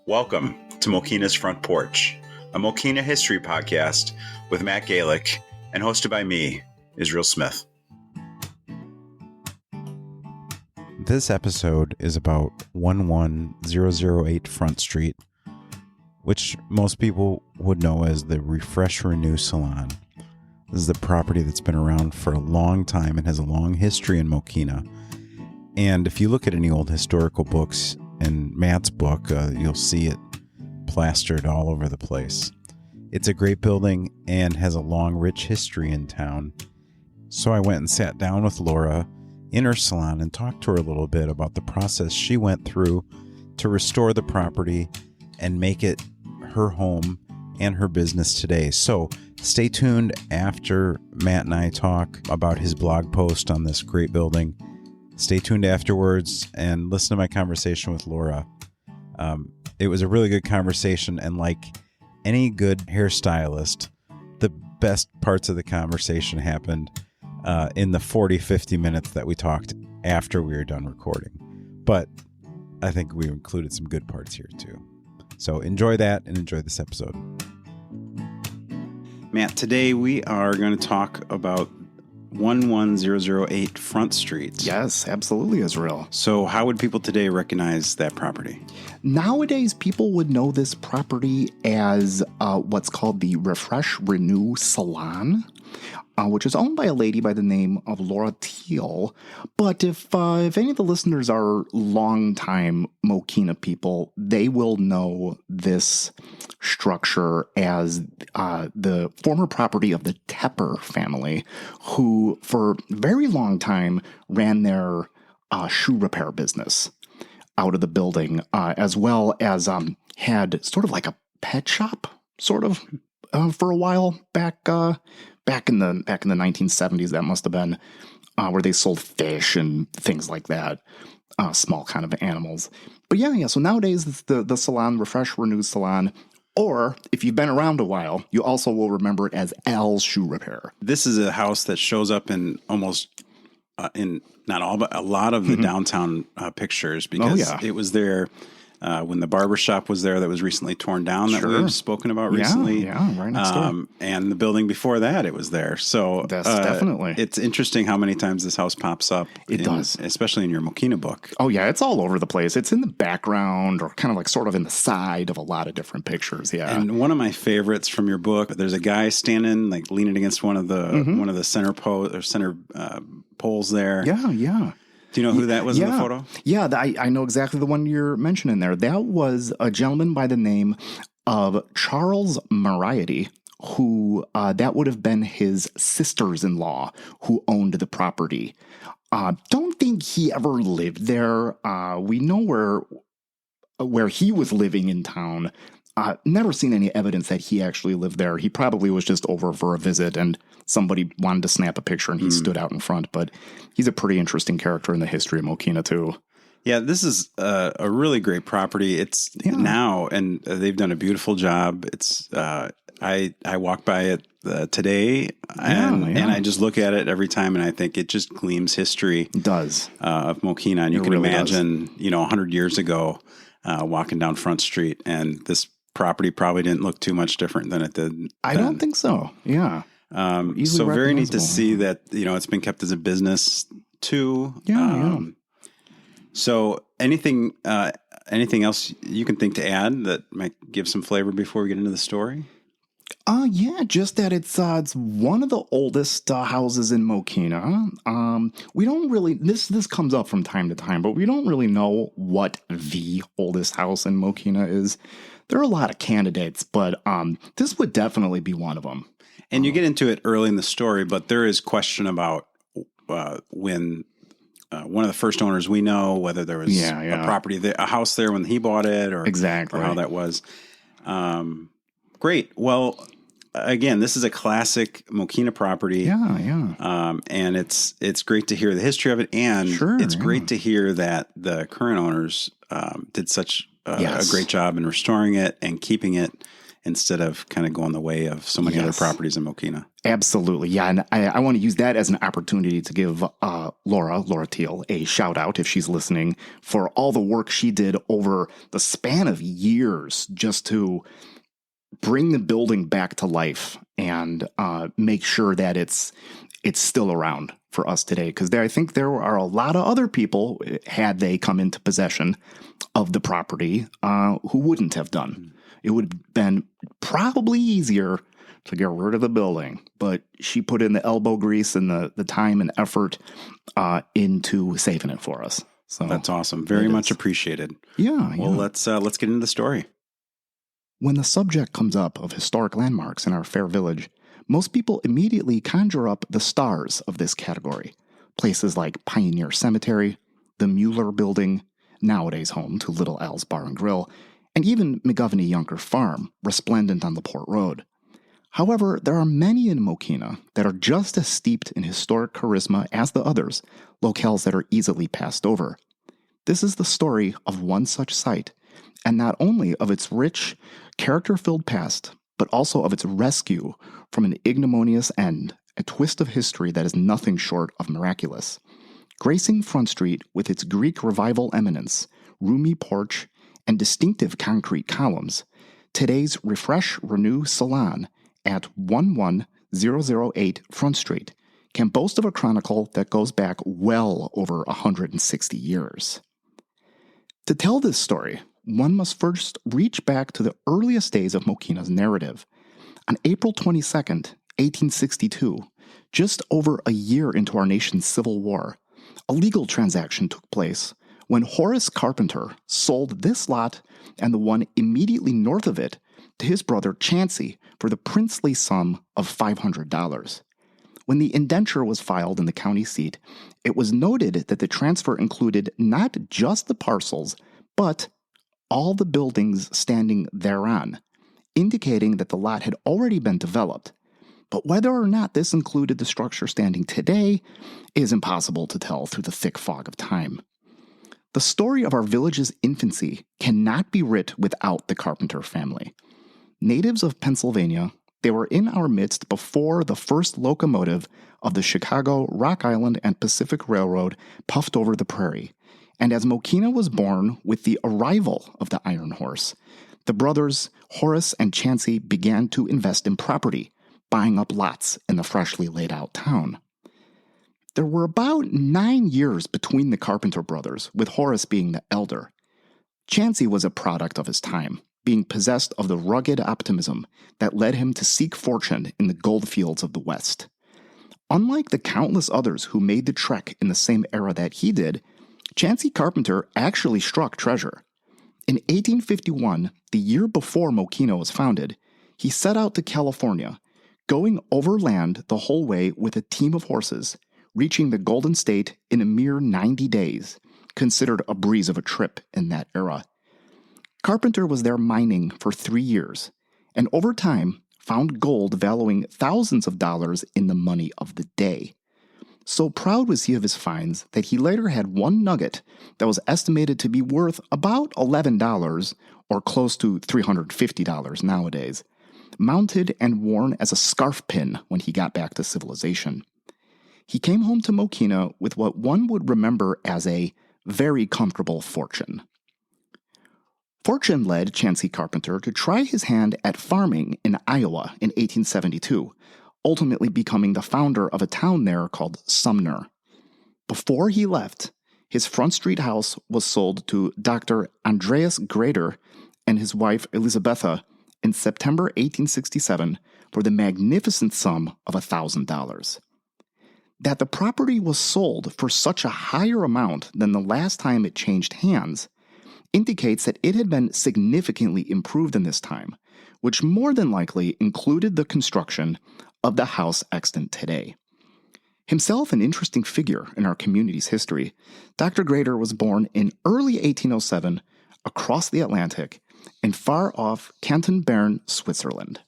Welcome to Mokena's Front Porch, a Mokena history podcast with Matt Galick and hosted by me, Israel Smith. This episode is about 11008 Front Street, which most people would know as the Refresh Renew Salon. This is the property that's been around for a long time and has a long history in Mokena. And if you look at any old historical books and Matt's book, you'll see it plastered all over the place. It's a great building and has a long, rich history in town. So I went and sat down with Laura in her salon and talked to her a little bit about the process she went through to restore the property and make it her home and her business today. So stay tuned after Matt and I talk about his blog post on this great building. Stay tuned afterwards and listen to my conversation with Laura. It was a really good conversation, and like any good hairstylist, the best parts of the conversation happened in the 40-50 minutes that we talked after we were done recording. But I think we included some good parts here too. So enjoy that and enjoy this episode. Matt, today we are going to talk about 11008 Front Street. Yes, absolutely, Israel. So how would people today recognize that property? Nowadays, people would know this property as what's called the Refresh Renew Salon, which is owned by a lady by the name of Laura Thiel. But if any of the listeners are longtime Mokena people, they will know this structure as the former property of the Tepper family, who for a very long time ran their shoe repair business out of the building, as well as had sort of like a pet shop, sort of, for a while back in the 1970s. That must have been where they sold fish and things like that, small kind of animals. But yeah. So nowadays it's the salon, Refresh Renew Salon. Or if you've been around a while, you also will remember it as Al's Shoe Repair. This is a house that shows up in almost in not all, but a lot of the downtown pictures, because it was there when the barber shop was there that was recently torn down, that we've spoken about recently. Yeah, right next door. And the building before that, it was there. So that's definitely. It's interesting how many times this house pops up. It does. Especially in your Mokena book. Oh, yeah, it's all over the place. It's in the background or kind of like sort of in the side of a lot of different pictures, yeah. And one of my favorites from your book, there's a guy standing, like leaning against one of the center poles there. Yeah. Do you know who that was in the photo? Yeah, I know exactly the one you're mentioning there. That was a gentleman by the name of Charles Moriarty, who that would have been his sisters-in-law who owned the property. Don't think he ever lived there. We know where he was living in town. Never seen any evidence that he actually lived there. He probably was just over for a visit and somebody wanted to snap a picture and he stood out in front. But he's a pretty interesting character in the history of Mokena too. Yeah, this is a really great property. It's now, and they've done a beautiful job. It's I walk by it today and I just look at it every time and I think it just gleams history. It does. Of Mokena. And you can really imagine, 100 years ago, walking down Front Street, and this property probably didn't look too much different than it did then. I don't think so. Yeah. So very neat to see that, it's been kept as a business too. So anything else you can think to add that might give some flavor before we get into the story? Just that it's one of the oldest houses in Mokena. We don't really, this comes up from time to time, but we don't really know what the oldest house in Mokena is. There are a lot of candidates, but this would definitely be one of them. And you get into it early in the story, but there is question about when one of the first owners we know, whether there was a property there, a house there when he bought it, or how that was. Great. Well, again, this is a classic Mokena property. And it's great to hear the history of it, and it's great to hear that the current owners did such a great job in restoring it and keeping it instead of kind of going the way of so many other properties in Mokena. Absolutely. Yeah. And I want to use that as an opportunity to give Laura Thiel a shout out if she's listening for all the work she did over the span of years just to bring the building back to life and make sure that it's still around for us today. Because I think there are a lot of other people, had they come into possession of the property, who wouldn't have done. It would have been probably easier to get rid of the building, but she put in the elbow grease and the time and effort into saving it for us. So that's awesome. Very much appreciated. Yeah. Well, let's get into the story. When the subject comes up of historic landmarks in our fair village, most people immediately conjure up the stars of this category. Places like Pioneer Cemetery, the Mueller Building, nowadays home to Little Al's Bar and Grill, and even McGovney Yunker Farm, resplendent on the Port Road. However, there are many in Mokena that are just as steeped in historic charisma as the others, locales that are easily passed over. This is the story of one such site, and not only of its rich, character-filled past, but also of its rescue from an ignominious end, a twist of history that is nothing short of miraculous. Gracing Front Street with its Greek Revival eminence, roomy porch, and distinctive concrete columns, today's Refresh Renew Salon at 11008 Front Street can boast of a chronicle that goes back well over 160 years. To tell this story, one must first reach back to the earliest days of Mokena's narrative. On April 22nd, 1862, just over a year into our nation's Civil War, a legal transaction took place when Horace Carpenter sold this lot and the one immediately north of it to his brother Chancey for the princely sum of $500. When the indenture was filed in the county seat, it was noted that the transfer included not just the parcels, but all the buildings standing thereon, indicating that the lot had already been developed. But whether or not this included the structure standing today is impossible to tell through the thick fog of time. The story of our village's infancy cannot be writ without the Carpenter family. Natives of Pennsylvania, they were in our midst before the first locomotive of the Chicago, Rock Island, and Pacific Railroad puffed over the prairie. And as Mokena was born with the arrival of the Iron Horse, the brothers Horace and Chancey began to invest in property, buying up lots in the freshly laid out town. There were about 9 years between the Carpenter brothers, with Horace being the elder. Chancey was a product of his time, being possessed of the rugged optimism that led him to seek fortune in the gold fields of the West. Unlike the countless others who made the trek in the same era that he did, Chancey Carpenter actually struck treasure. In 1851, the year before Mokena was founded, he set out to California, going overland the whole way with a team of horses, reaching the Golden State in a mere 90 days, considered a breeze of a trip in that era. Carpenter was there mining for 3 years, and over time found gold valuing thousands of dollars in the money of the day. So proud was he of his finds that he later had one nugget that was estimated to be worth about $11, or close to $350 nowadays, mounted and worn as a scarf pin when he got back to civilization. He came home to Mokena with what one would remember as a very comfortable fortune. Fortune led Chancey Carpenter to try his hand at farming in Iowa in 1872, ultimately becoming the founder of a town there called Sumner. Before he left, his Front Street house was sold to Dr. Andreas Grader and his wife Elizabetha in September 1867 for the magnificent sum of $1,000. That the property was sold for such a higher amount than the last time it changed hands indicates that it had been significantly improved in this time, which more than likely included the construction of the house extant today. Himself an interesting figure in our community's history, Dr. Grader was born in early 1807 across the Atlantic in far-off Canton-Bern, Switzerland.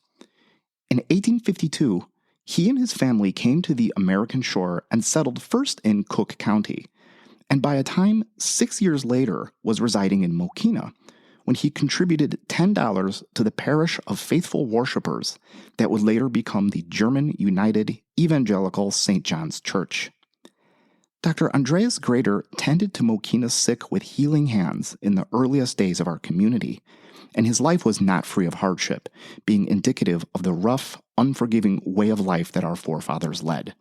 In 1852, he and his family came to the American shore and settled first in Cook County, and by a time 6 years later was residing in Mokena, when he contributed $10 to the Parish of Faithful Worshippers that would later become the German United Evangelical St. John's Church. Dr. Andreas Grader tended to Mokena's sick with healing hands in the earliest days of our community, and his life was not free of hardship, being indicative of the rough, unforgiving way of life that our forefathers led.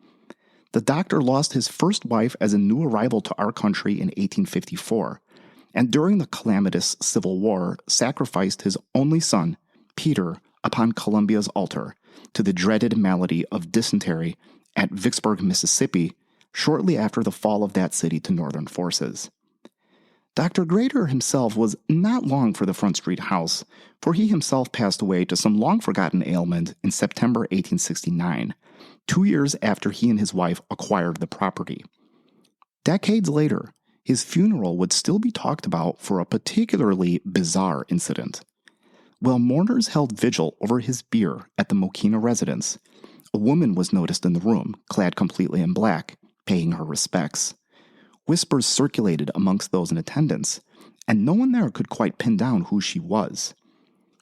The doctor lost his first wife as a new arrival to our country in 1854, and during the calamitous Civil War sacrificed his only son, Peter, upon Columbia's altar to the dreaded malady of dysentery at Vicksburg, Mississippi, shortly after the fall of that city to Northern forces. Dr. Grader himself was not long for the Front Street house, for he himself passed away to some long-forgotten ailment in September 1869, 2 years after he and his wife acquired the property. Decades later, his funeral would still be talked about for a particularly bizarre incident. While mourners held vigil over his bier at the Mokena residence, a woman was noticed in the room, clad completely in black, paying her respects. Whispers circulated amongst those in attendance, and no one there could quite pin down who she was.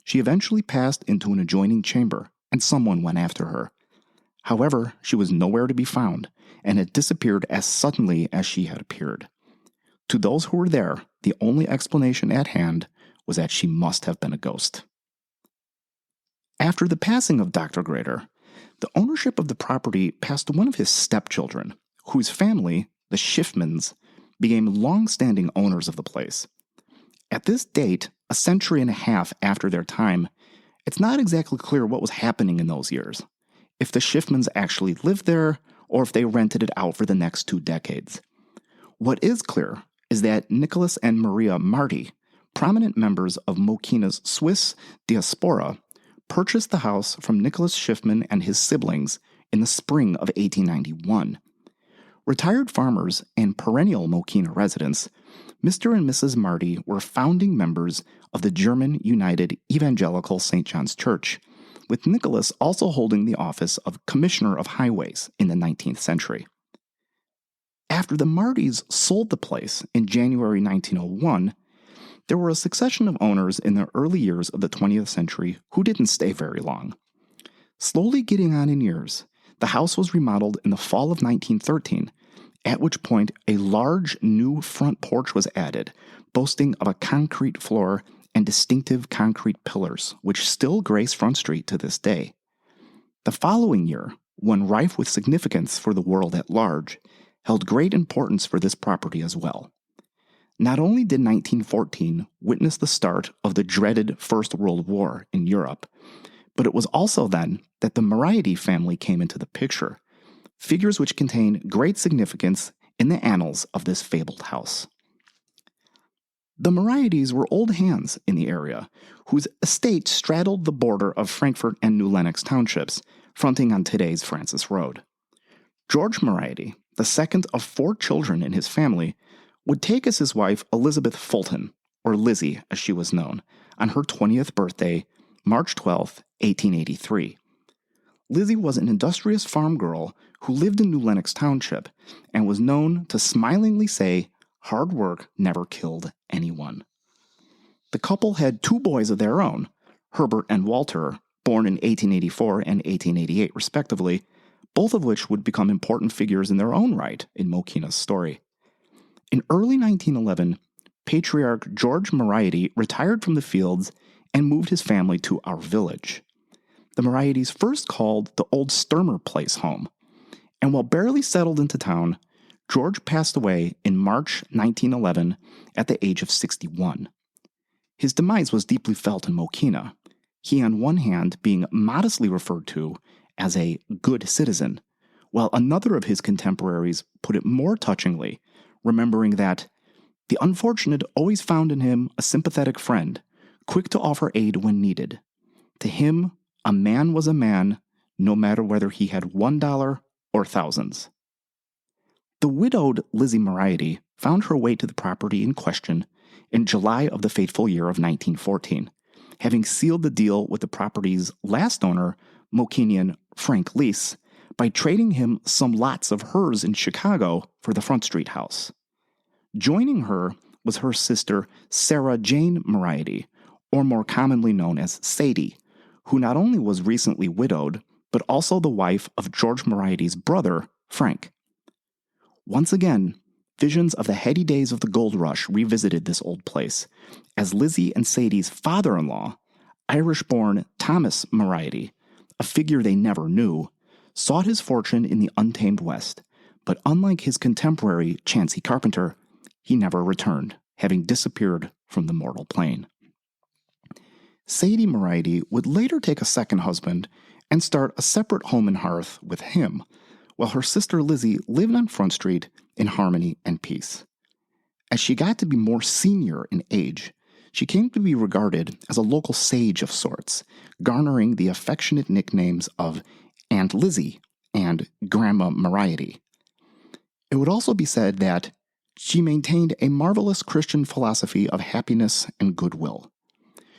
She eventually passed into an adjoining chamber, and someone went after her. However, she was nowhere to be found, and had disappeared as suddenly as she had appeared. To those who were there, the only explanation at hand was that she must have been a ghost. After the passing of Dr. Grader, the ownership of the property passed to one of his stepchildren, whose family, the Schiffmans, became long-standing owners of the place. At this date, a century and a half after their time, it's not exactly clear what was happening in those years, if the Schiffmans actually lived there or if they rented it out for the next 2 decades. What is clear is that Nicholas and Maria Marty, prominent members of Mokena's Swiss diaspora, purchased the house from Nicholas Schiffman and his siblings in the spring of 1891. Retired farmers and perennial Mokena residents, Mr. and Mrs. Marty were founding members of the German United Evangelical St. John's Church, with Nicholas also holding the office of Commissioner of Highways in the 19th century. After the Martys sold the place in January 1901, there were a succession of owners in the early years of the 20th century who didn't stay very long. Slowly getting on in years, the house was remodeled in the fall of 1913, at which point a large new front porch was added, boasting of a concrete floor and distinctive concrete pillars, which still grace Front Street to this day. The following year, one rife with significance for the world at large, held great importance for this property as well. Not only did 1914 witness the start of the dreaded First World War in Europe, but it was also then that the Moriarty family came into the picture, figures which contain great significance in the annals of this fabled house. The Moriartys were old hands in the area, whose estate straddled the border of Frankfort and New Lenox townships, fronting on today's Francis Road. George Moriarty, the second of 4 children in his family, would take as his wife Elizabeth Fulton, or Lizzie as she was known, on her 20th birthday, March 12, 1883. Lizzie was an industrious farm girl who lived in New Lenox Township and was known to smilingly say, "Hard work never killed anyone." The couple had 2 boys of their own, Herbert and Walter, born in 1884 and 1888 respectively, both of which would become important figures in their own right in Mokena's story. In early 1911, Patriarch George Moriarty retired from the fields and moved his family to our village. The Moriartys first called the old Sturmer Place home, and while barely settled into town, George passed away in March 1911 at the age of 61. His demise was deeply felt in Mokena, he on one hand being modestly referred to as a good citizen, while another of his contemporaries put it more touchingly, remembering that the unfortunate always found in him a sympathetic friend, quick to offer aid when needed. To him, a man was a man, no matter whether he had $1 or thousands. The widowed Lizzie Moriarty found her way to the property in question in July of the fateful year of 1914, having sealed the deal with the property's last owner, Mokenian Frank Lease, by trading him some lots of hers in Chicago for the Front Street house. Joining her was her sister Sarah Jane Moriarty, or more commonly known as Sadie, who not only was recently widowed, but also the wife of George Moriety's brother, Frank. Once again, visions of the heady days of the gold rush revisited this old place, as Lizzie and Sadie's father-in-law, Irish-born Thomas Moriety, a figure they never knew, sought his fortune in the untamed West, but unlike his contemporary Chancey Carpenter, he never returned, having disappeared from the mortal plane. Sadie Moriety would later take a second husband and start a separate home and hearth with him, while her sister Lizzie lived on Front Street in harmony and peace. As she got to be more senior in age, she came to be regarded as a local sage of sorts, garnering the affectionate nicknames of Aunt Lizzie and Grandma Moriety. It would also be said that she maintained a marvelous Christian philosophy of happiness and goodwill.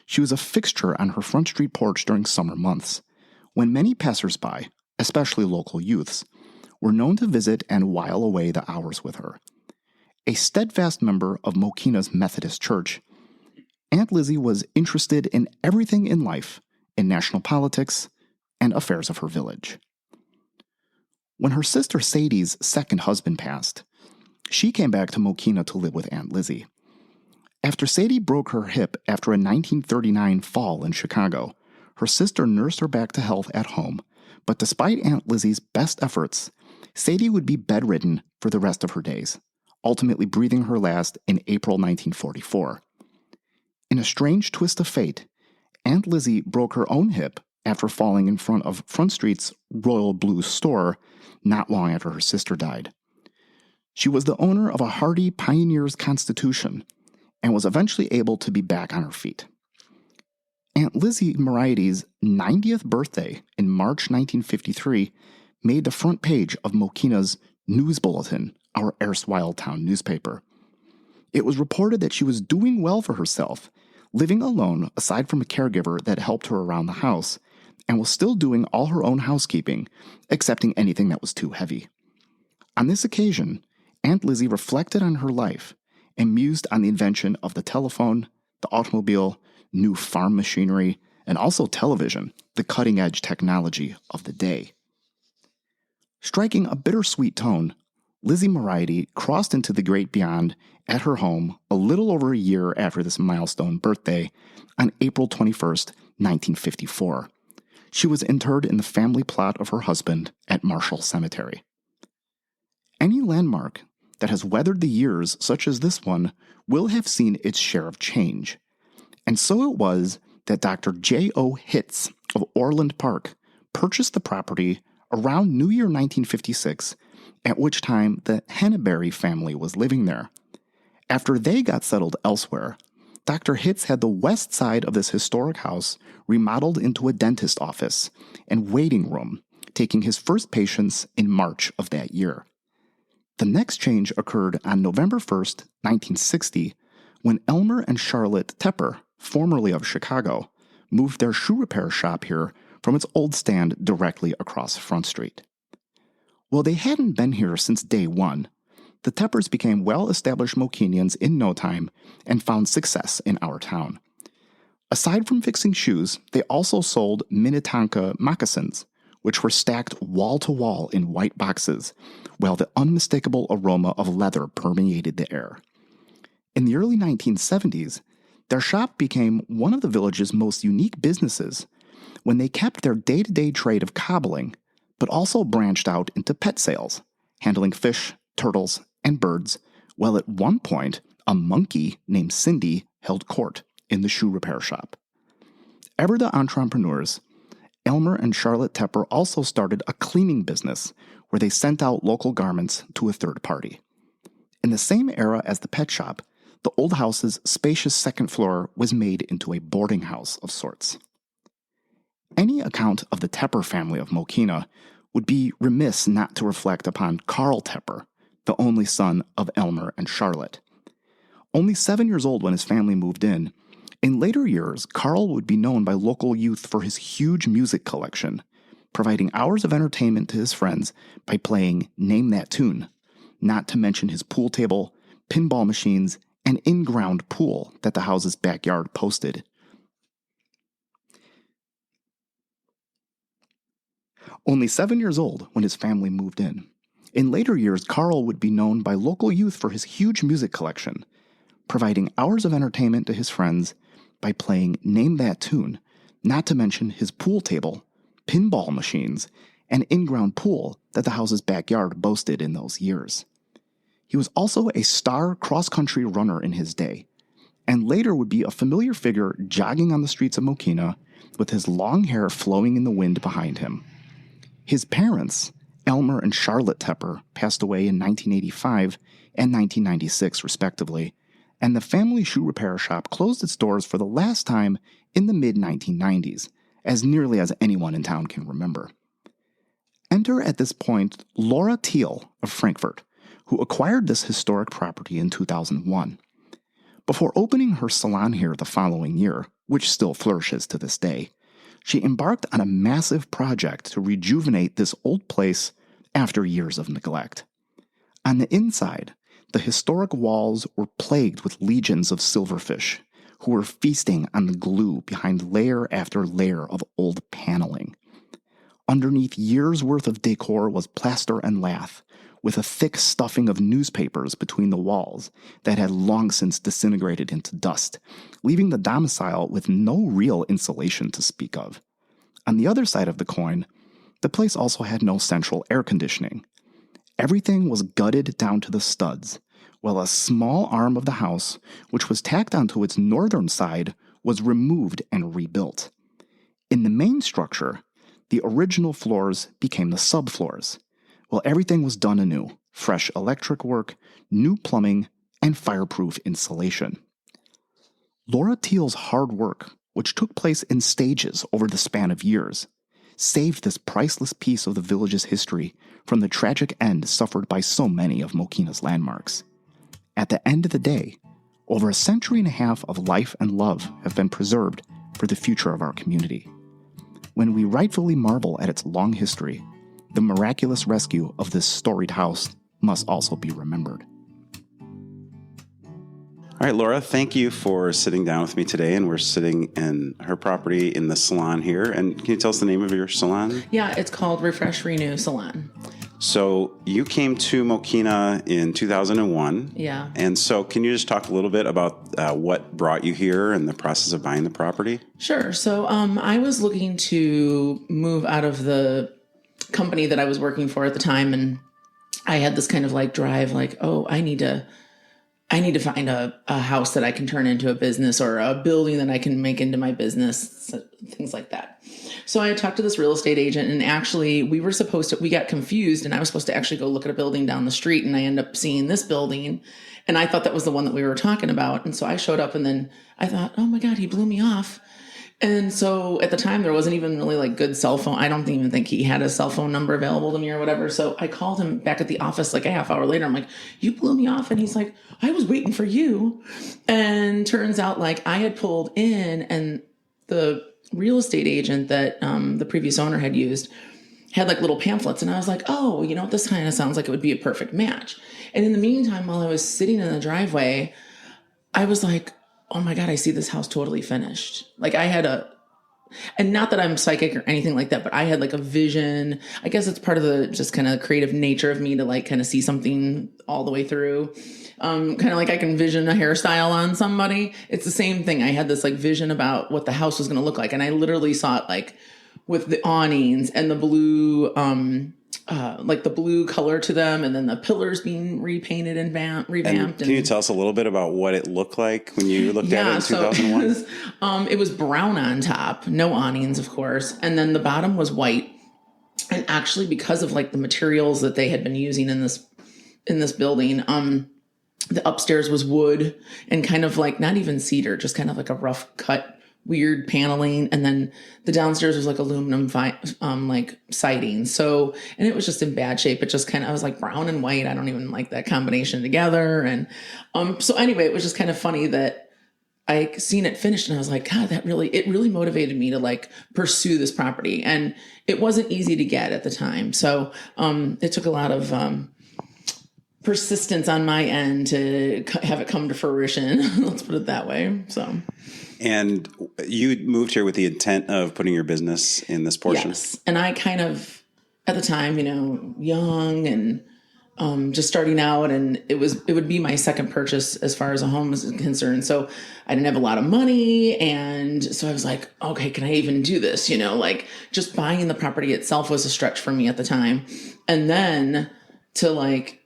She was a fixture on her Front Street porch during summer months, when many passersby, especially local youths, were known to visit and while away the hours with her. A steadfast member of Mokena's Methodist Church, Aunt Lizzie was interested in everything in life, in national politics, and affairs of her village. When her sister Sadie's second husband passed, she came back to Mokena to live with Aunt Lizzie. After Sadie broke her hip after a 1939 fall in Chicago, her sister nursed her back to health at home, but despite Aunt Lizzie's best efforts, Sadie would be bedridden for the rest of her days, ultimately breathing her last in April 1944. In a strange twist of fate, Aunt Lizzie broke her own hip after falling in front of Front Street's Royal Blue store not long after her sister died. She was the owner of a hardy Pioneer's Constitution and was eventually able to be back on her feet. Aunt Lizzie Moriety's 90th birthday in March 1953 made the front page of Mokena's News Bulletin, our erstwhile town newspaper. It was reported that she was doing well for herself, living alone aside from a caregiver that helped her around the house, and was still doing all her own housekeeping, accepting anything that was too heavy. On this occasion, Aunt Lizzie reflected on her life and mused on the invention of the telephone, the automobile, new farm machinery, and also television, the cutting-edge technology of the day. Striking a bittersweet tone, Lizzie Moriety crossed into the great beyond at her home a little over a year after this milestone birthday on April 21st, 1954. She was interred in the family plot of her husband at Marshall Cemetery. Any landmark that has weathered the years such as this one will have seen its share of change. And so it was that Dr. J.O. Hitz of Orland Park purchased the property around New Year 1956, at which time the Henneberry family was living there. After they got settled elsewhere, Dr. Hitz had the west side of this historic house remodeled into a dentist office and waiting room, taking his first patients in March of that year. The next change occurred on November 1st, 1960, when Elmer and Charlotte Tepper, formerly of Chicago, moved their shoe repair shop here from its old stand directly across Front Street. While they hadn't been here since day one, the Teppers became well-established Mokenians in no time and found success in our town. Aside from fixing shoes, they also sold Minnetonka moccasins, which were stacked wall-to-wall in white boxes, while the unmistakable aroma of leather permeated the air. In the early 1970s, their shop became one of the village's most unique businesses when they kept their day-to-day trade of cobbling, but also branched out into pet sales, handling fish, turtles, and birds, while at one point a monkey named Cindy held court in the shoe repair shop. Ever the entrepreneurs, Elmer and Charlotte Tepper also started a cleaning business where they sent out local garments to a third party. In the same era as the pet shop, the old house's spacious second floor was made into a boarding house of sorts. Any account of the Tepper family of Mokena would be remiss not to reflect upon Carl Tepper, the only son of Elmer and Charlotte. Only 7 years old when his family moved in later years, Carl would be known by local youth for his huge music collection, providing hours of entertainment to his friends by playing Name That Tune, not to mention his pool table, pinball machines, and in-ground pool that the house's backyard posted. Only 7 years old when his family moved in. In later years, Carl would be known by local youth for his huge music collection, providing hours of entertainment to his friends by playing Name That Tune, not to mention his pool table, pinball machines, and in-ground pool that the house's backyard boasted in those years. He was also a star cross-country runner in his day, and later would be a familiar figure jogging on the streets of Mokena with his long hair flowing in the wind behind him. His parents, Elmer and Charlotte Tepper, passed away in 1985 and 1996, respectively, and the family shoe repair shop closed its doors for the last time in the mid-1990s, as nearly as anyone in town can remember. Enter at this point Laura Thiel of Frankfurt, who acquired this historic property in 2001. Before opening her salon here the following year, which still flourishes to this day, she embarked on a massive project to rejuvenate this old place after years of neglect. On the inside, the historic walls were plagued with legions of silverfish, who were feasting on the glue behind layer after layer of old paneling. Underneath years' worth of decor was plaster and lath, with a thick stuffing of newspapers between the walls that had long since disintegrated into dust, leaving the domicile with no real insulation to speak of. On the other side of the coin, the place also had no central air conditioning. Everything was gutted down to the studs, while a small arm of the house, which was tacked onto its northern side, was removed and rebuilt. In the main structure, the original floors became the subfloors, while everything was done anew: fresh electric work, new plumbing, and fireproof insulation. Laura Thiel's hard work, which took place in stages over the span of years, saved this priceless piece of the village's history from the tragic end suffered by so many of Mokena's landmarks. At the end of the day, over a century and a half of life and love have been preserved for the future of our community. When we rightfully marvel at its long history, the miraculous rescue of this storied house must also be remembered. All right, Laura, thank you for sitting down with me today, and we're sitting in her property in the salon here. And can you tell us the name of your salon? Yeah, it's called Refresh Renew Salon. So you came to Mokena in 2001. Yeah. And so can you just talk a little bit about what brought you here and the process of buying the property? Sure. So I was looking to move out of the company that I was working for at the time, and I had this kind of like drive, like, oh, I need to find a house that I can turn into a business, or a building that I can make into my business, things like that. So I talked to this real estate agent, and actually we got confused, and I was supposed to actually go look at a building down the street, and I ended up seeing this building, and I thought that was the one that we were talking about. And so I showed up, and then I thought, oh my God, he blew me off. And so at the time, there wasn't even really like good cell phone. I don't even think he had a cell phone number available to me or whatever. So I called him back at the office like a half hour later. I'm like, you blew me off. And he's like, I was waiting for you. And turns out like I had pulled in, and the real estate agent that the previous owner had used had like little pamphlets. And I was like, oh, you know, this kind of sounds like it would be a perfect match. And in the meantime, while I was sitting in the driveway, I was like, oh my God, I see this house totally finished. Like and not that I'm psychic or anything like that, but I had like a vision. I guess it's part of the just kind of creative nature of me to like kind of see something all the way through. Kind of like I can vision a hairstyle on somebody. It's the same thing. I had this like vision about what the house was going to look like. And I literally saw it like with the awnings and the blue, like the blue color to them, and then the pillars being repainted and revamped. Can you tell us a little bit about what it looked like when you looked at it in 2001? So it was brown on top, no awnings, of course, and then the bottom was white. And actually, because of like the materials that they had been using in this building, the upstairs was wood and kind of like not even cedar, just kind of like a rough cut, weird paneling, and then the downstairs was like aluminum like siding. So, and it was just in bad shape. It just kind of, I was like brown and white. I don't even like that combination together. And so anyway, it was just kind of funny that I seen it finished, and I was like, God, it really motivated me to like pursue this property. And it wasn't easy to get at the time. So it took a lot of persistence on my end to have it come to fruition. Let's put it that way. So. And you moved here with the intent of putting your business in this portion? Yes. And I kind of at the time, young and just starting out, and it would be my second purchase as far as a home is concerned. So I didn't have a lot of money, and so I was like, okay, can I even do this? Like just buying the property itself was a stretch for me at the time, and then to like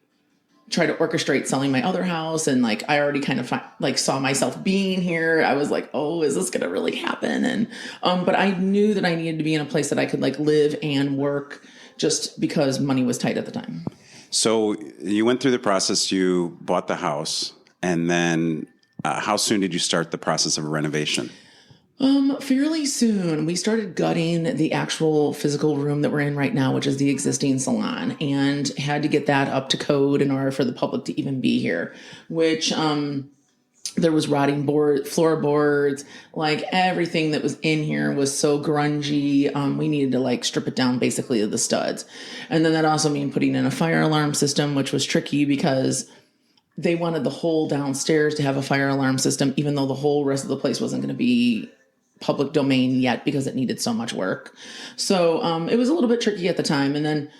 try to orchestrate selling my other house, and like I already kind of saw myself being here. I was like, oh, is this going to really happen? And but I knew that I needed to be in a place that I could like live and work, just because money was tight at the time. So you went through the process, you bought the house, and then how soon did you start the process of renovation? Fairly soon. We started gutting the actual physical room that we're in right now, which is the existing salon, and had to get that up to code in order for the public to even be here, which there was rotting floorboards, like everything that was in here was so grungy. We needed to like strip it down basically to the studs. And then that also meant putting in a fire alarm system, which was tricky because they wanted the whole downstairs to have a fire alarm system, even though the whole rest of the place wasn't going to be public domain yet because it needed so much work. So it was a little bit tricky at the time. And then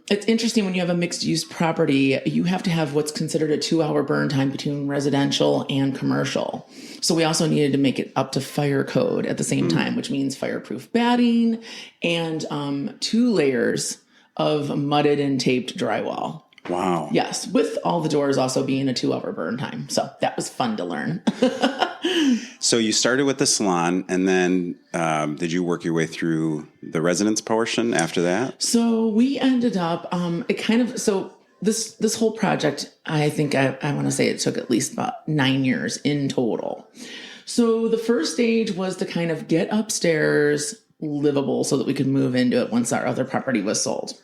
it's interesting when you have a mixed use property, you have to have what's considered a 2-hour burn time between residential and commercial. So we also needed to make it up to fire code at the same time, which means fireproof batting and 2 layers of mudded and taped drywall. Wow. Yes, with all the doors also being a 2-hour burn time. So that was fun to learn. So you started with the salon, and then did you work your way through the residence portion after that? So we ended up, this whole project, I think I want to say it took at least about 9 years in total. So the first stage was to kind of get upstairs livable so that we could move into it once our other property was sold.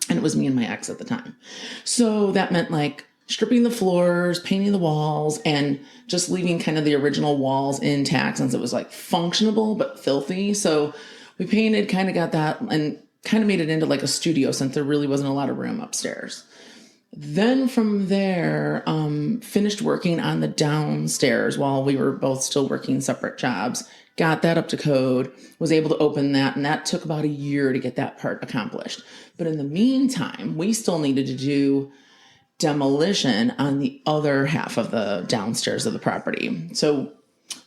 And it was me and my ex at the time. So that meant like stripping the floors, painting the walls, and just leaving kind of the original walls intact since it was like functionable but filthy. So we painted, kind of got that, and kind of made it into like a studio since there really wasn't a lot of room upstairs. Then from there, finished working on the downstairs while we were both still working separate jobs. Got that up to code, was able to open that, and that took about a year to get that part accomplished. But in the meantime, we still needed to do demolition on the other half of the downstairs of the property. So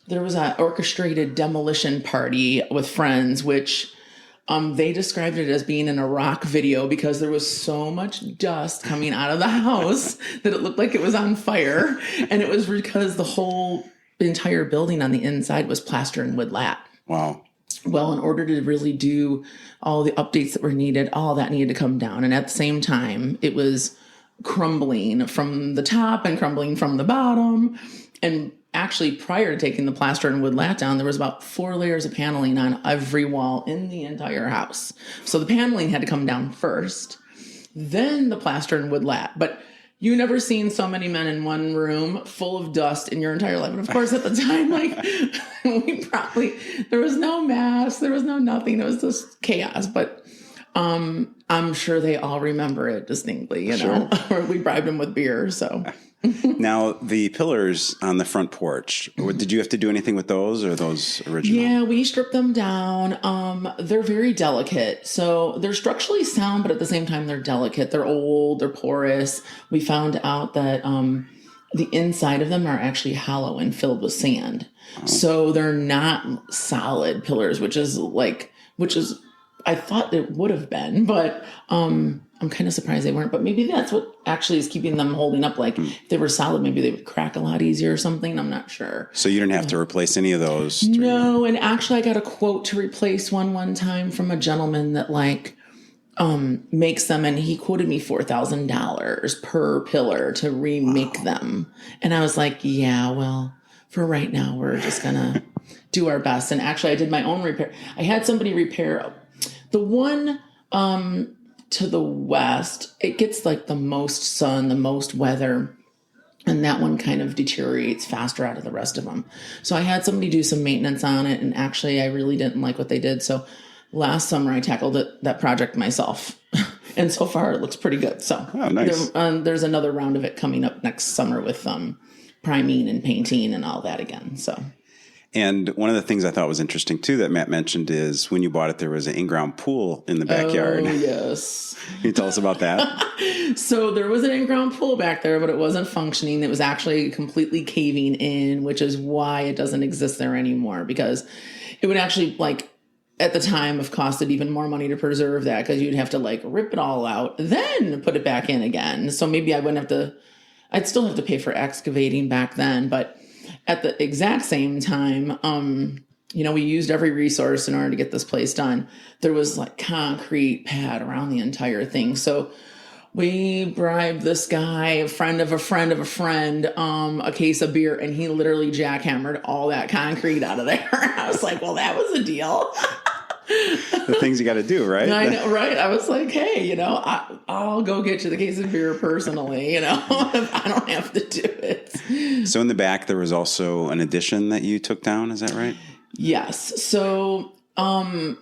there was an orchestrated demolition party with friends, which they described it as being in a rock video because there was so much dust coming out of the house that it looked like it was on fire. And it was because the entire building on the inside was plaster and wood lat. Wow. Well, in order to really do all the updates that were needed, all that needed to come down. And at the same time, it was crumbling from the top and crumbling from the bottom. And actually, prior to taking the plaster and wood lat down, there was about 4 layers of paneling on every wall in the entire house. So the paneling had to come down first, then the plaster and wood lat. But you never seen so many men in one room full of dust in your entire life. And of course, at the time, there was no mask, there was no nothing. It was just chaos. But I'm sure they all remember it distinctly, know, or we bribed them with beer. So now the pillars on the front porch, did you have to do anything with those, or are those original? Yeah, we stripped them down. They're very delicate. So they're structurally sound, but at the same time, they're delicate. They're old, they're porous. We found out that the inside of them are actually hollow and filled with sand. Oh. So they're not solid pillars, which is I thought it would have been, but I'm kind of surprised they weren't. But maybe that's what actually is keeping them holding up. Like if they were solid, maybe they would crack a lot easier or something. I'm not sure. So you didn't have to replace any of those? No, and actually I got a quote to replace one time from a gentleman that makes them, and he quoted me $4,000 per pillar to remake them. And I was like, yeah, well, for right now, we're just going to do our best. And actually I did my own repair. I had somebody repair the one to the west. It gets like the most sun, the most weather, and that one kind of deteriorates faster out of the rest of them. So I had somebody do some maintenance on it, and actually I really didn't like what they did. So last summer I tackled that project myself, and so far it looks pretty good. So nice. There's another round of it coming up next summer with priming and painting and all that again. So. And one of the things I thought was interesting too that Matt mentioned is when you bought it, there was an in-ground pool in the backyard. Oh, yes. Can you tell us about that? So there was an in-ground pool back there, but it wasn't functioning. It was actually completely caving in, which is why it doesn't exist there anymore, because it would actually, like, at the time have costed even more money to preserve that, because you'd have to like rip it all out, then put it back in again. So maybe I'd still have to pay for excavating back then, but at the exact same time, we used every resource in order to get this place done. There was like concrete pad around the entire thing. So we bribed this guy, a friend of a friend of a friend, a case of beer, and he literally jackhammered all that concrete out of there. I was like, well, that was a deal. The things you got to do, right? I know, right? I was like, hey, I'll go get you the case of beer personally, if I don't have to do it. So in the back, there was also an addition that you took down. Is that right? Yes. So, so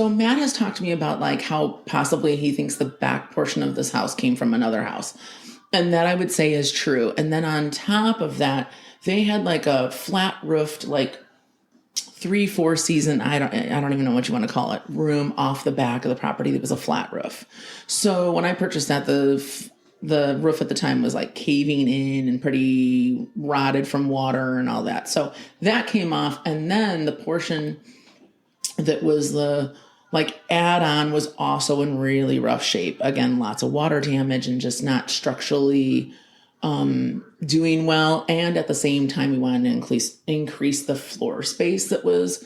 Matt has talked to me about like how possibly he thinks the back portion of this house came from another house. And that I would say is true. And then on top of that, they had like a flat roofed, like 3-4 season, I don't even know what you want to call it, room off the back of the property that was a flat roof. So when I purchased that, the roof at the time was like caving in and pretty rotted from water and all that. So that came off. And then the portion that was the like add-on was also in really rough shape. Again, lots of water damage and just not structurally doing well. And at the same time, we wanted to increase the floor space that was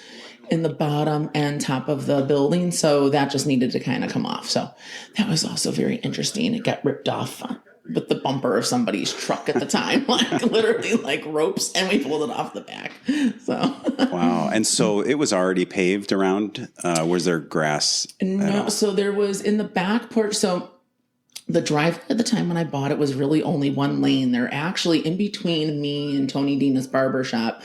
in the bottom and top of the building. So that just needed to kind of come off. So that was also very interesting. It got ripped off with the bumper of somebody's truck at the time, like literally like ropes, and we pulled it off the back. So wow. And so it was already paved around. Was there grass? No. So there was in the back porch. So the driveway at the time when I bought it was really only one lane. There actually, in between me and Tony Dina's barbershop,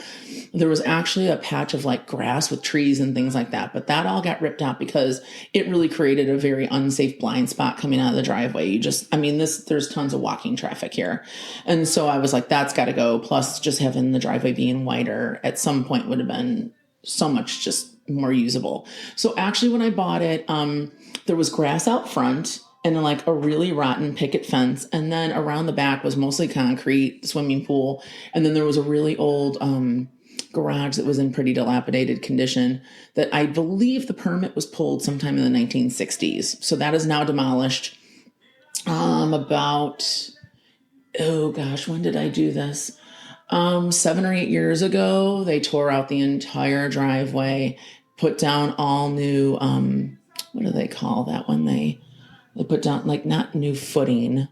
there was actually a patch of like grass with trees and things like that. But that all got ripped out because it really created a very unsafe blind spot coming out of the driveway. There's tons of walking traffic here. And so I was like, that's got to go. Plus just having the driveway being wider at some point would have been so much just more usable. So actually when I bought it, there was grass out front and like a really rotten picket fence. And then around the back was mostly concrete, swimming pool. And then there was a really old garage that was in pretty dilapidated condition that I believe the permit was pulled sometime in the 1960s. So that is now demolished. When did I do this? 7 or 8 years ago, they tore out the entire driveway, put down all new, what do they call that when they put down, like, not new footing,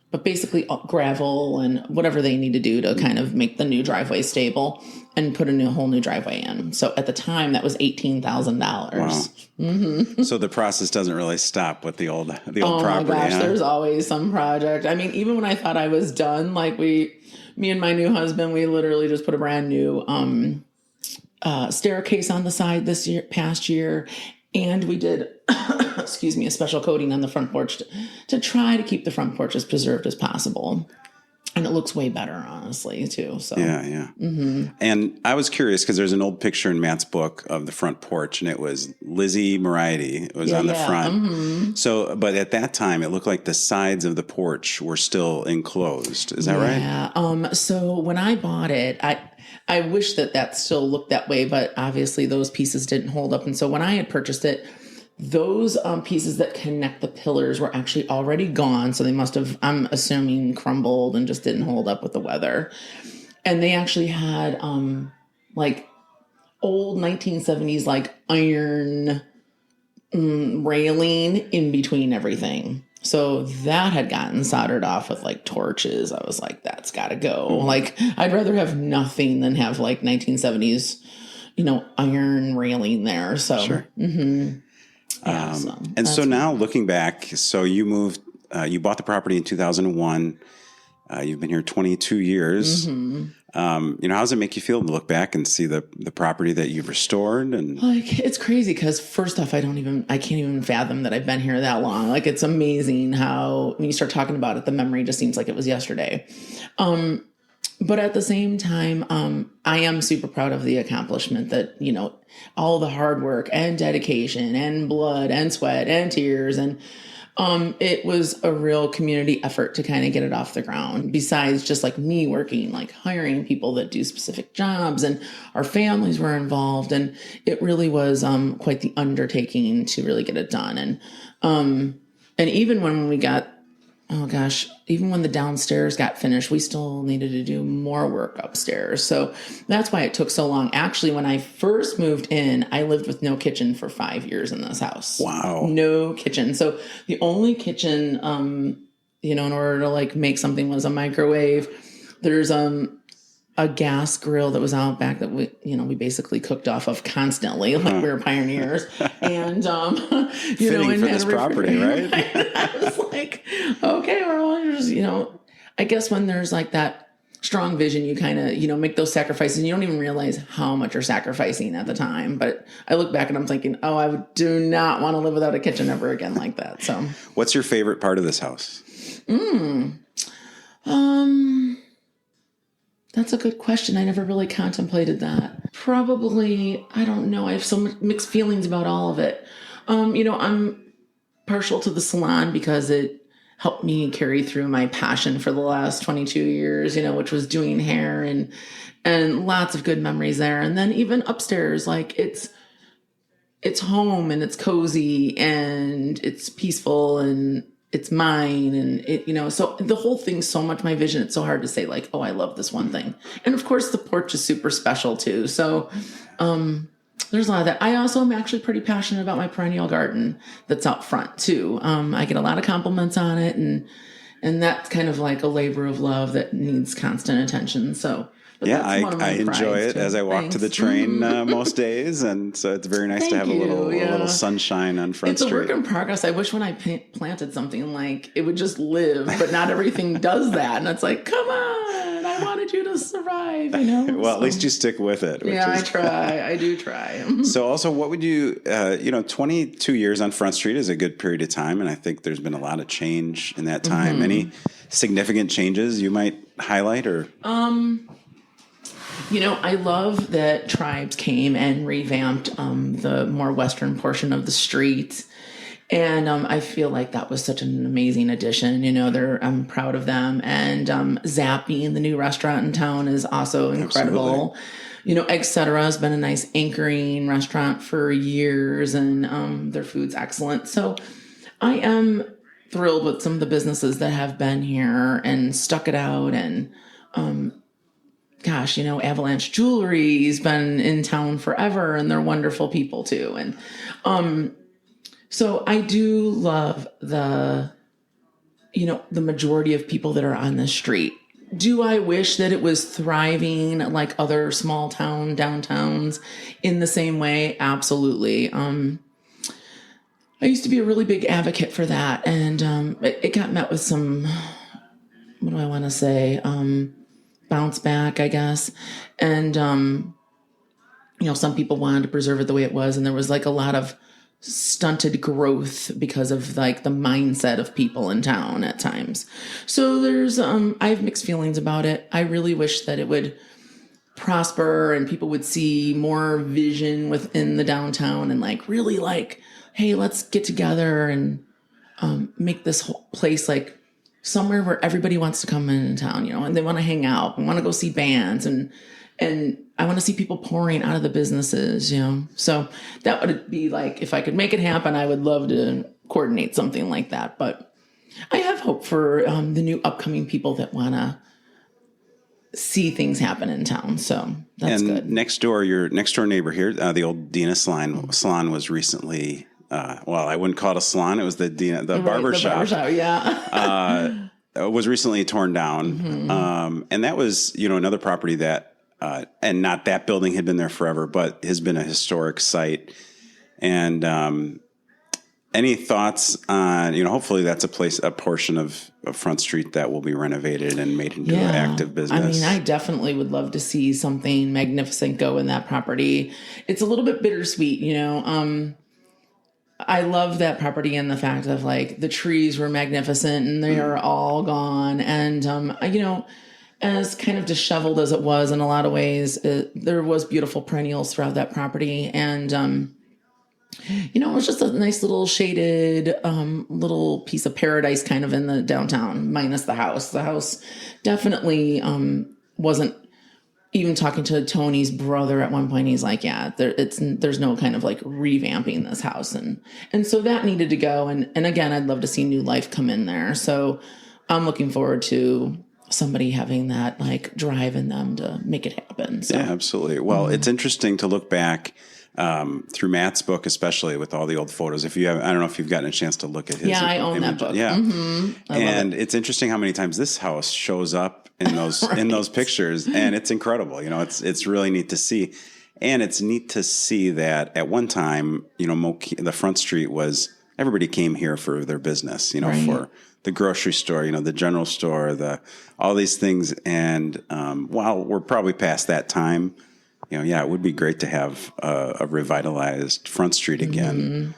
but basically gravel and whatever they need to do to kind of make the new driveway stable and put a whole new driveway in. So at the time, that was $18,000. Wow. Mm-hmm. So the process doesn't really stop with the old property. Oh my gosh, there's always some project. I mean, even when I thought I was done, like me and my new husband, we literally just put a brand new staircase on the side past year. And we did, a special coating on the front porch to try to keep the front porch as preserved as possible. And it looks way better, honestly, too. So yeah. Mm-hmm. And I was curious because there's an old picture in Matt's book of the front porch, and it was Lizzie Moriarty. It was on the front. Mm-hmm. So, but at that time, it looked like the sides of the porch were still enclosed. Is that right? Yeah. So when I bought it, I wish that still looked that way, but obviously those pieces didn't hold up. And so when I had purchased it, those pieces that connect the pillars were actually already gone. So they must have, I'm assuming, crumbled and just didn't hold up with the weather. And they actually had like old 1970s like iron railing in between everything. So that had gotten soldered off with like torches. I was like, that's got to go. Mm-hmm. Like, I'd rather have nothing than have like 1970s, iron railing there. So, sure. Mm-hmm. Yeah, so now looking back, so you moved, you bought the property in 2001. You've been here 22 years. Mm-hmm. How does it make you feel to look back and see the property that you've restored? And like, it's crazy because first off, I can't even fathom that I've been here that long. Like, it's amazing how when you start talking about it, the memory just seems like it was yesterday. But at the same time, I am super proud of the accomplishment that, all the hard work and dedication and blood and sweat and tears. And it was a real community effort to kind of get it off the ground, besides just like me working, like hiring people that do specific jobs, and our families were involved. And it really was quite the undertaking to really get it done. And even when we got, even when the downstairs got finished, we still needed to do more work upstairs. So that's why it took so long. Actually, when I first moved in, I lived with no kitchen for 5 years in this house. Wow. No kitchen. So the only kitchen, in order to like make something was a microwave. There's a gas grill that was out back that we basically cooked off of constantly, like we were pioneers. And fitting and for this property, right? I was like, okay, well, just I guess when there's like that strong vision, you kind of make those sacrifices, and you don't even realize how much you're sacrificing at the time. But I look back and I'm thinking, oh, I do not want to live without a kitchen ever again like that. So, what's your favorite part of this house? That's a good question. I never really contemplated that. Probably, I don't know. I have so mixed feelings about all of it. I'm partial to the salon because it helped me carry through my passion for the last 22 years, which was doing hair, and lots of good memories there. And then even upstairs, like it's home, and it's cozy, and it's peaceful, and it's mine, and so the whole thing's so much my vision. It's so hard to say like, oh, I love this one thing. And of course the porch is super special too. So, there's a lot of that. I also am actually pretty passionate about my perennial garden that's out front too. I get a lot of compliments on it, and that's kind of like a labor of love that needs constant attention. So, yeah, I enjoy it as I walk to the train most days, and so it's very nice to have a little sunshine on Front Street. It's a work in progress. I wish when I planted something, like it would just live, but not everything does that. And it's like, come on, I wanted you to survive, Well, at least you stick with it. I try. I do try. So also, what would you, 22 years on Front Street is a good period of time, and I think there's been a lot of change in that time. Mm-hmm. Any significant changes you might highlight, or? I love that Tribes came and revamped the more western portion of the street. And I feel like that was such an amazing addition. I'm proud of them. And Zappy, the new restaurant in town, is also incredible. Absolutely. Etc. has been a nice anchoring restaurant for years, and their food's excellent. So I am thrilled with some of the businesses that have been here and stuck it out. And Avalanche Jewelry's been in town forever, and they're wonderful people too. And so I do love the majority of people that are on the street. Do I wish that it was thriving like other small town downtowns in the same way? Absolutely. I used to be a really big advocate for that, and it got met with some, what do I want to say? Bounce back, I guess. And, some people wanted to preserve it the way it was. And there was like a lot of stunted growth because of like the mindset of people in town at times. So there's, I have mixed feelings about it. I really wish that it would prosper and people would see more vision within the downtown, and like really like, hey, let's get together and make this whole place like somewhere where everybody wants to come in town, and they want to hang out and want to go see bands, and I want to see people pouring out of the businesses, So that would be like, if I could make it happen, I would love to coordinate something like that. But I have hope for the new upcoming people that want to see things happen in town. So that's good. Next door, your next door neighbor here, the old Dina salon was recently, I wouldn't call it a salon. It was the barber shop. The barber shop, yeah. Was recently torn down. Mm-hmm. And that was, another property that, and not that building had been there forever, but has been a historic site. And any thoughts on, hopefully that's a portion of Front Street that will be renovated and made into an active business. I mean, I definitely would love to see something magnificent go in that property. It's a little bit bittersweet, I love that property and the fact of like the trees were magnificent and they are all gone. And, as kind of disheveled as it was in a lot of ways, there was beautiful perennials throughout that property. And, it was just a nice little shaded little piece of paradise kind of in the downtown, minus the house. The house definitely wasn't. Even talking to Tony's brother at one point, he's like, yeah, there's no kind of like revamping this house. And so that needed to go. And again, I'd love to see new life come in there. So I'm looking forward to somebody having that like drive in them to make it happen. So. Yeah, absolutely. Well, it's interesting to look back through Matt's book, especially with all the old photos. I don't know if you've gotten a chance to look at his. Yeah, I own that book. Yeah. And it's interesting how many times this house shows up in those in those pictures, and it's incredible. It's really neat to see, and it's neat to see that at one time, the front street was everybody came here for their business, for the grocery store, the general store, all these things, and while we're probably past that time, it would be great to have a revitalized front street again.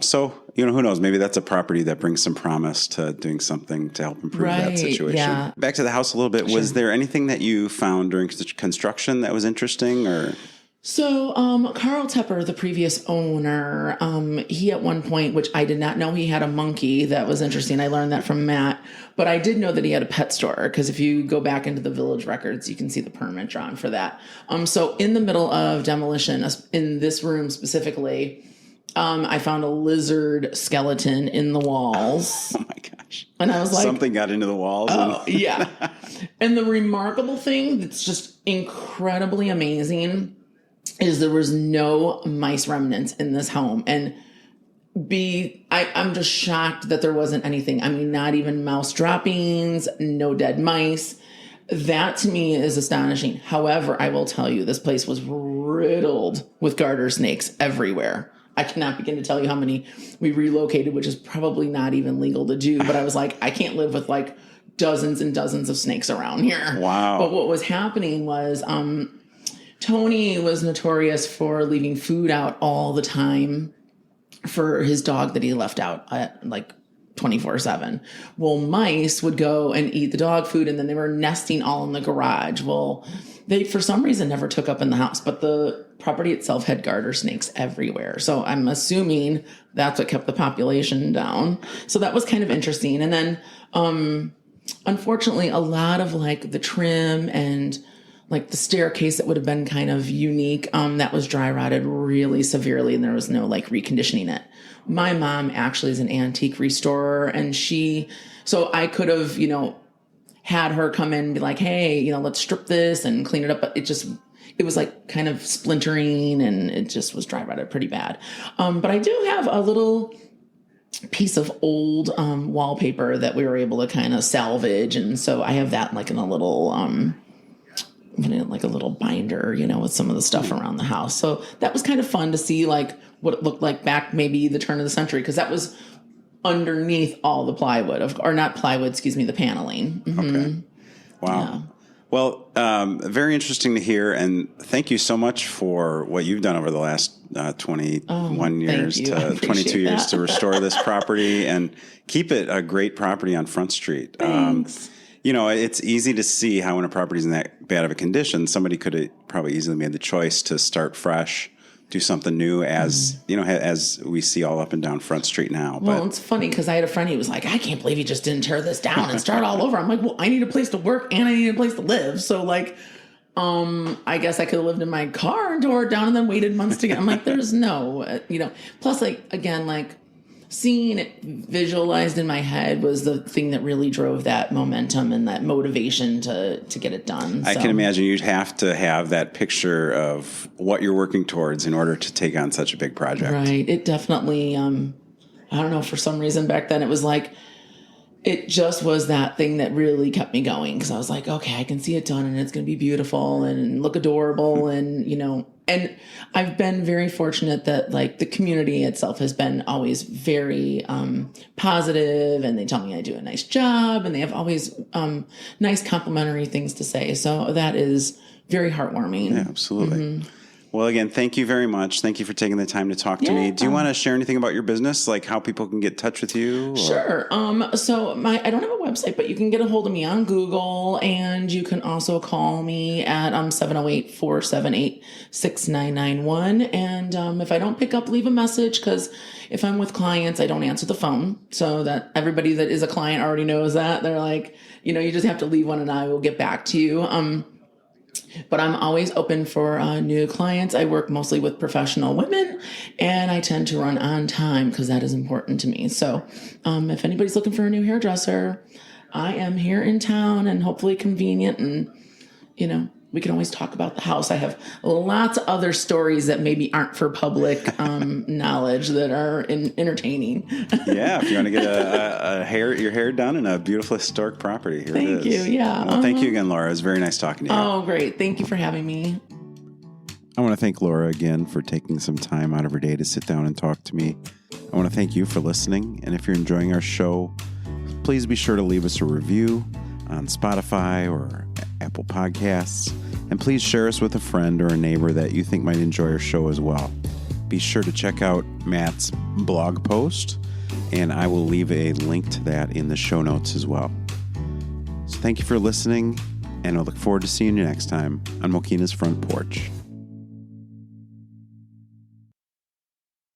So, who knows? Maybe that's a property that brings some promise to doing something to help improve that situation. Yeah. Back to the house a little bit. Sure. Was there anything that you found during construction that was interesting, or? So, Carl Tepper, the previous owner, he at one point, which I did not know, he had a monkey. That was interesting. I learned that from Matt, but I did know that he had a pet store, because if you go back into the village records, you can see the permit drawn for that. So in the middle of demolition, in this room specifically, I found a lizard skeleton in the walls. Oh my gosh. And I was like, something got into the walls. Oh, yeah. And the remarkable thing that's just incredibly amazing is there was no mice remnants in this home. And I'm just shocked that there wasn't anything. I mean, not even mouse droppings, no dead mice. That to me is astonishing. However, I will tell you, this place was riddled with garter snakes everywhere. I cannot begin to tell you how many we relocated, which is probably not even legal to do. But I was like, I can't live with like dozens and dozens of snakes around here. Wow. But what was happening was Tony was notorious for leaving food out all the time for his dog that he left out at like 24/7. Well, mice would go and eat the dog food, and then they were nesting all in the garage. Well, they, for some reason, never took up in the house, but the property itself had garter snakes everywhere. So I'm assuming that's what kept the population down. So that was kind of interesting. And then, unfortunately, a lot of like the trim and like the staircase that would have been kind of unique, that was dry rotted really severely, and there was no like reconditioning it. My mom actually is an antique restorer, and so I could have, had her come in and be like, hey, let's strip this and clean it up. But it was like kind of splintering, and it just was dry rotted pretty bad. But I do have a little piece of old wallpaper that we were able to kind of salvage. And so I have that like in a little, like a little binder, with some of the stuff around the house. So that was kind of fun to see like what it looked like back maybe the turn of the century, because that was underneath all the plywood, or not plywood, the paneling. Mm-hmm. Okay. Wow. Yeah. Well, very interesting to hear, and thank you so much for what you've done over the last 21 years to 22 years to restore this property and keep it a great property on Front Street. Thanks. It's easy to see how when a property is in that bad of a condition, somebody could have probably easily made the choice to start fresh, do something new, as as we see all up and down Front Street now. Well, it's funny because I had a friend who was like, I can't believe you just didn't tear this down and start all over. I'm like, well, I need a place to work and I need a place to live. So like, I guess I could have lived in my car and tore it down and then waited months to get. I'm like, there's no, plus like, again, like seeing it visualized in my head was the thing that really drove that momentum and that motivation to get it done. I can imagine you'd have to have that picture of what you're working towards in order to take on such a big project. Right. It definitely, I don't know, for some reason back then it was like, it just was that thing that really kept me going, because I was like, okay, I can see it done and it's going to be beautiful and look adorable. And, and I've been very fortunate that like the community itself has been always very positive, and they tell me I do a nice job, and they have always nice complimentary things to say. So that is very heartwarming. Yeah, absolutely. Mm-hmm. Well, again, thank you very much. Thank you for taking the time to talk to me. Do you want to share anything about your business, like how people can get in touch with you? Or? Sure. So I don't have a website, but you can get a hold of me on Google, and you can also call me at 708-478-6991. And if I don't pick up, leave a message, because if I'm with clients, I don't answer the phone. So that everybody that is a client already knows that. They're like, you just have to leave one and I will get back to you. But I'm always open for new clients. I work mostly with professional women, and I tend to run on time because that is important to me. So if anybody's looking for a new hairdresser, I am here in town and hopefully convenient. And, we can always talk about the house. I have lots of other stories that maybe aren't for public knowledge that are entertaining. Yeah, if you want to get your hair done in a beautiful historic property, here Thank it is. you. Yeah. Well, thank you again, Laura. It was very nice talking to you. Oh, great. Thank you for having me. I want to thank Laura again for taking some time out of her day to sit down and talk to me. I want to thank you for listening. And if you're enjoying our show, please be sure to leave us a review on Spotify or Apple Podcasts. And please share us with a friend or a neighbor that you think might enjoy our show as well. Be sure to check out Matt's blog post, and I will leave a link to that in the show notes as well. So thank you for listening, and I look forward to seeing you next time on Mokena's Front Porch.